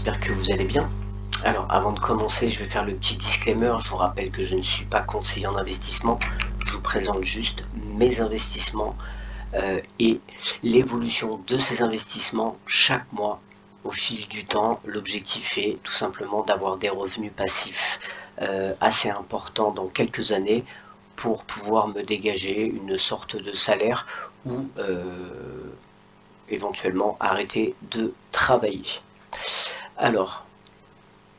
j'espère que vous allez bien. Alors, avant de commencer, je vais faire le petit disclaimer. Je vous rappelle que je ne suis pas conseiller en investissement. Je vous présente juste mes investissements et l'évolution de ces investissements chaque mois au fil du temps. L'objectif est tout simplement d'avoir des revenus passifs assez importants dans quelques années pour pouvoir me dégager une sorte de salaire ou éventuellement arrêter de travailler. Alors,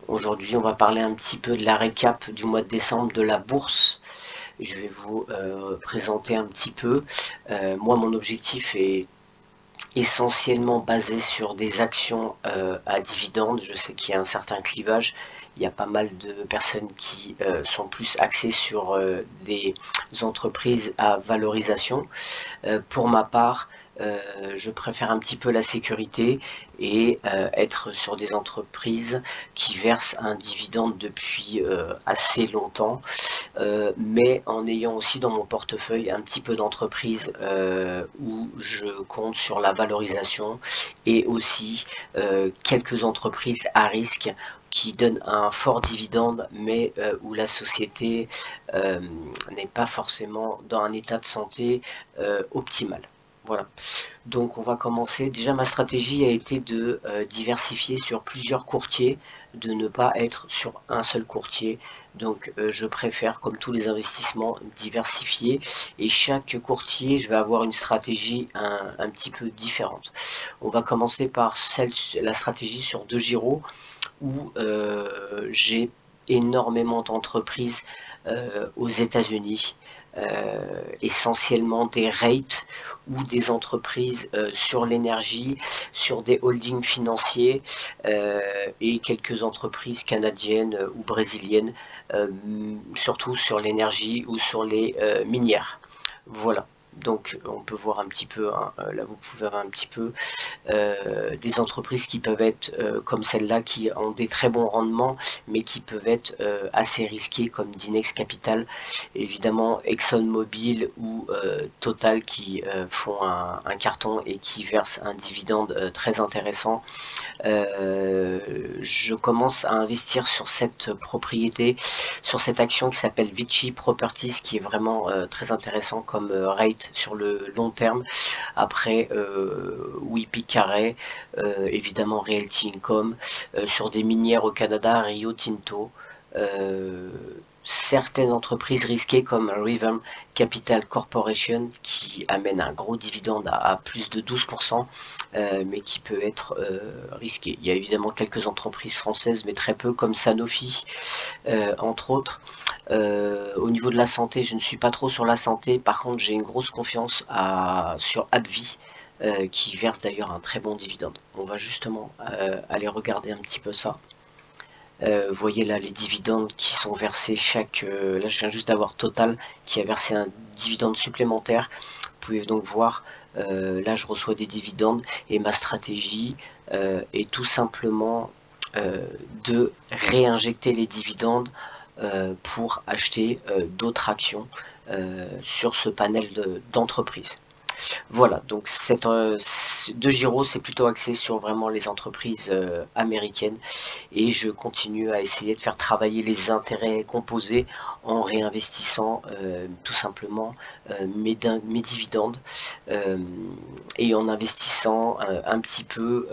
aujourd'hui, on va parler un petit peu de la récap du mois de décembre de la bourse. Je vais vous présenter un petit peu. Moi, mon objectif est essentiellement basé sur des actions à dividendes. Je sais qu'il y a un certain clivage. Il y a pas mal de personnes qui sont plus axées sur des entreprises à valorisation. Pour ma part, je préfère un petit peu la sécurité et être sur des entreprises qui versent un dividende depuis assez longtemps, mais en ayant aussi dans mon portefeuille un petit peu d'entreprises où je compte sur la valorisation et aussi quelques entreprises à risque qui donnent un fort dividende, mais où la société n'est pas forcément dans un état de santé optimal. Voilà. Donc on va commencer. Déjà, ma stratégie a été de diversifier sur plusieurs courtiers, de ne pas être sur un seul courtier. Donc je préfère, comme tous les investissements, diversifier, et chaque courtier, je vais avoir une stratégie un petit peu différente. On va commencer par la stratégie sur DEGIRO, où j'ai énormément d'entreprises aux États-Unis, essentiellement des rates ou des entreprises sur l'énergie, sur des holdings financiers et quelques entreprises canadiennes ou brésiliennes, surtout sur l'énergie ou sur les minières. Voilà. Donc on peut voir un petit peu, hein, là vous pouvez avoir un petit peu des entreprises qui peuvent être comme celle-là, qui ont des très bons rendements, mais qui peuvent être assez risquées, comme Dinex Capital, évidemment ExxonMobil ou Total, qui font un carton et qui versent un dividende très intéressant. Je commence à investir sur cette propriété, sur cette action qui s'appelle Vici Properties, qui est vraiment très intéressant comme rate sur le long terme. Après, Whippy Carré, évidemment Realty Income, sur des minières au Canada, Rio Tinto, certaines entreprises risquées comme Rhythm Capital Corporation, qui amène un gros dividende à plus de 12%, mais qui peut être risqué. Il y a évidemment quelques entreprises françaises, mais très peu, comme Sanofi, entre autres. Au niveau de la santé, je ne suis pas trop sur la santé. Par contre, j'ai une grosse confiance sur AbbVie, qui verse d'ailleurs un très bon dividende. On va justement aller regarder un petit peu ça. Vous voyez là les dividendes qui sont versés là je viens juste d'avoir Total qui a versé un dividende supplémentaire. Vous pouvez donc voir, là je reçois des dividendes, et ma stratégie est tout simplement de réinjecter les dividendes pour acheter d'autres actions sur ce panel d'entreprises. Voilà, donc DEGIRO, c'est plutôt axé sur vraiment les entreprises américaines, et je continue à essayer de faire travailler les intérêts composés en réinvestissant tout simplement mes dividendes, et en investissant un petit peu.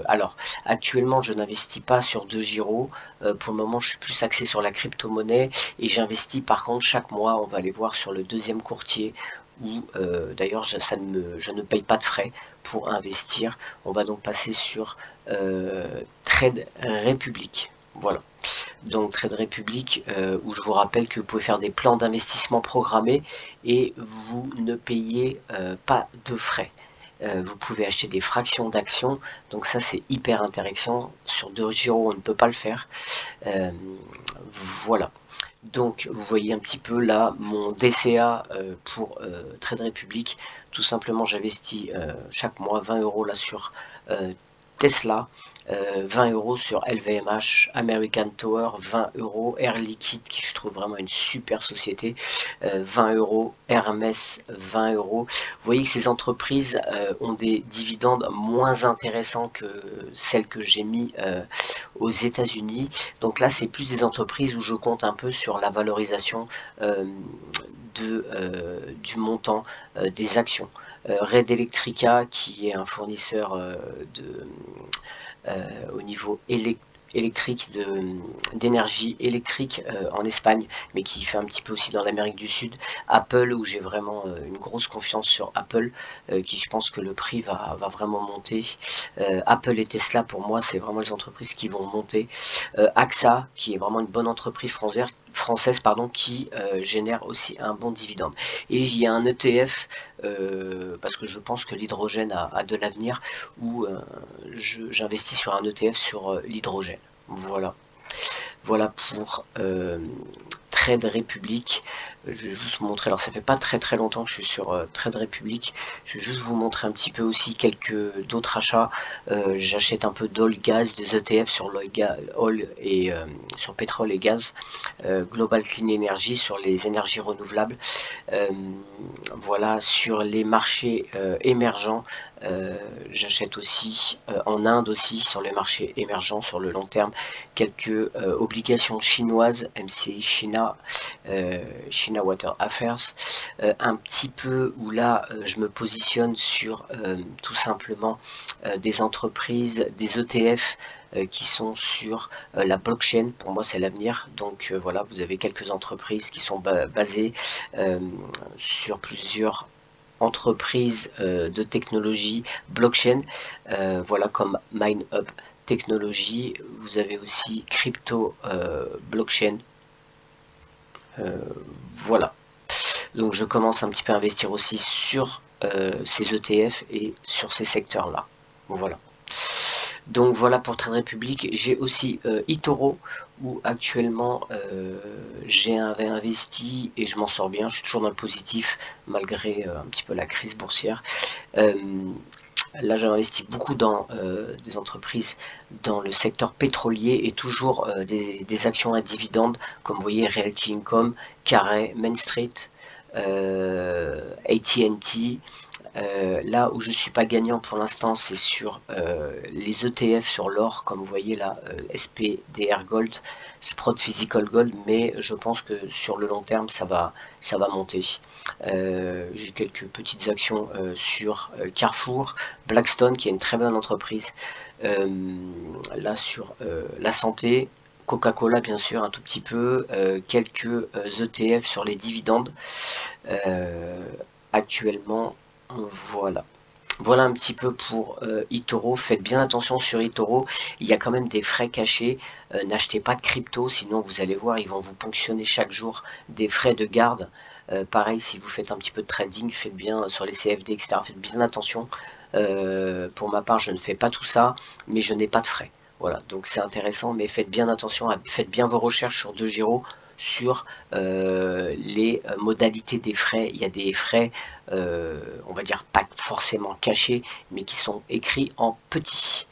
Alors actuellement je n'investis pas sur DEGIRO, pour le moment je suis plus axé sur la crypto-monnaie, et j'investis par contre chaque mois, on va aller voir sur le deuxième courtier, où d'ailleurs je ne paye pas de frais pour investir. On va donc passer sur Trade Republic. Voilà, donc Trade Republic, où je vous rappelle que vous pouvez faire des plans d'investissement programmés et vous ne payez pas de frais. Vous pouvez acheter des fractions d'actions, donc ça c'est hyper intéressant. Sur DEGIRO on ne peut pas le faire. Voilà. Donc vous voyez un petit peu là mon DCA pour Trade Republic. Tout simplement j'investis chaque mois 20 € là sur Tesla, 20 € sur LVMH, American Tower 20 €, Air Liquide qui je trouve vraiment une super société 20 €, Hermès 20 €. Vous voyez que ces entreprises ont des dividendes moins intéressants que celles que j'ai mis aux États-Unis. Donc là c'est plus des entreprises où je compte un peu sur la valorisation du montant des actions. Red Electrica qui est un fournisseur au niveau électrique d'énergie électrique en Espagne, mais qui fait un petit peu aussi dans l'Amérique du Sud. Apple, où j'ai vraiment une grosse confiance sur Apple, qui je pense que le prix va vraiment monter. Apple et Tesla, pour moi, c'est vraiment les entreprises qui vont monter. AXA, qui est vraiment une bonne entreprise française qui génère aussi un bon dividende. Et il y a un ETF, parce que je pense que l'hydrogène a de l'avenir, où j'investis sur un ETF sur l'hydrogène. Voilà. Voilà pour Trade Republic. Je vais juste vous montrer, alors ça fait pas très longtemps que je suis sur Trade Republic, je vais juste vous montrer un petit peu aussi quelques d'autres achats. J'achète un peu d'oil, gaz, des ETF sur l'oil et sur pétrole et gaz, Global Clean Energy sur les énergies renouvelables. Voilà, sur les marchés émergents, j'achète aussi en Inde aussi sur les marchés émergents sur le long terme quelques obligations chinoises, MCI China, China Water Affairs, un petit peu où là je me positionne sur tout simplement des entreprises, des ETF qui sont sur la blockchain. Pour moi c'est l'avenir, donc voilà, vous avez quelques entreprises qui sont basées sur plusieurs entreprises de technologie blockchain, voilà, comme MineHub Technology. Vous avez aussi Crypto Blockchain, voilà. Donc je commence un petit peu à investir aussi sur ces ETF et sur ces secteurs là, voilà. Donc voilà pour Trade Republic. J'ai aussi eToro, où actuellement j'ai investi et je m'en sors bien. Je suis toujours dans le positif malgré un petit peu la crise boursière. Là j'ai investi beaucoup dans des entreprises dans le secteur pétrolier et toujours des actions à dividendes, comme vous voyez Realty Income, Carré, Main Street, AT&T. Là où je suis pas gagnant pour l'instant, c'est sur les ETF sur l'or, comme vous voyez là, SPDR Gold, Sprott Physical Gold, mais je pense que sur le long terme ça va monter. J'ai quelques petites actions sur Carrefour, Blackstone qui est une très bonne entreprise, là sur la santé, Coca-Cola bien sûr un tout petit peu, quelques ETF sur les dividendes actuellement. Voilà. Voilà un petit peu pour eToro. Faites bien attention sur eToro, il y a quand même des frais cachés. N'achetez pas de crypto, sinon vous allez voir, ils vont vous ponctionner chaque jour des frais de garde. Pareil, si vous faites un petit peu de trading, faites bien sur les CFD, etc. Faites bien attention. Pour ma part, je ne fais pas tout ça, mais je n'ai pas de frais. Voilà, donc c'est intéressant, mais faites bien attention, faites bien vos recherches sur DeGiro, sur les modalités des frais. Il y a des frais, on va dire pas forcément cachés, mais qui sont écrits en petit.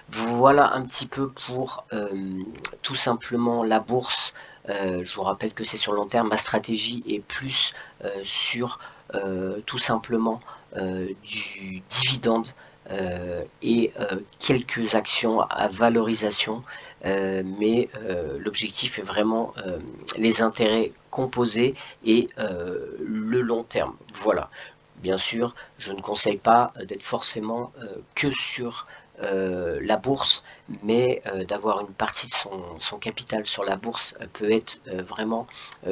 Voilà un petit peu pour tout simplement la bourse. Je vous rappelle que c'est sur le long terme. Ma stratégie est plus sur tout simplement du dividende et quelques actions à valorisation, mais l'objectif est vraiment les intérêts composés et le long terme. Voilà. Bien sûr, je ne conseille pas d'être forcément que sur la bourse, mais d'avoir une partie de son capital sur la bourse peut être vraiment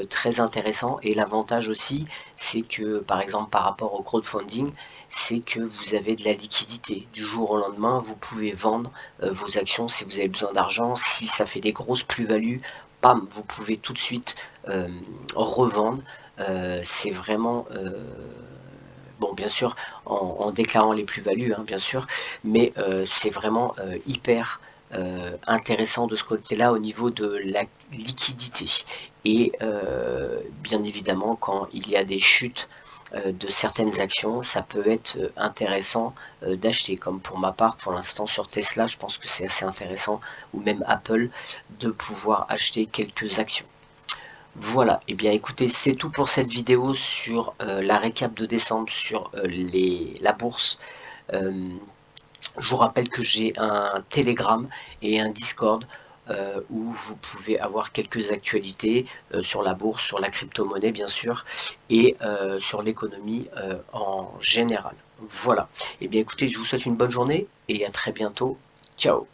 très intéressant. Et l'avantage aussi, c'est que par exemple par rapport au crowdfunding, c'est que vous avez de la liquidité. Du jour au lendemain, vous pouvez vendre vos actions si vous avez besoin d'argent. Si ça fait des grosses plus-values, bam, vous pouvez tout de suite revendre. C'est vraiment bon, bien sûr, en déclarant les plus-values, hein, bien sûr, mais c'est vraiment hyper intéressant de ce côté-là au niveau de la liquidité. Et bien évidemment, quand il y a des chutes de certaines actions, ça peut être intéressant d'acheter. Comme pour ma part, pour l'instant sur Tesla, je pense que c'est assez intéressant, ou même Apple, de pouvoir acheter quelques actions. Voilà, et bien écoutez, c'est tout pour cette vidéo sur la récap de décembre sur la bourse. Je vous rappelle que j'ai un Telegram et un Discord où vous pouvez avoir quelques actualités sur la bourse, sur la crypto-monnaie bien sûr, et sur l'économie en général. Voilà, et bien écoutez, je vous souhaite une bonne journée et à très bientôt. Ciao.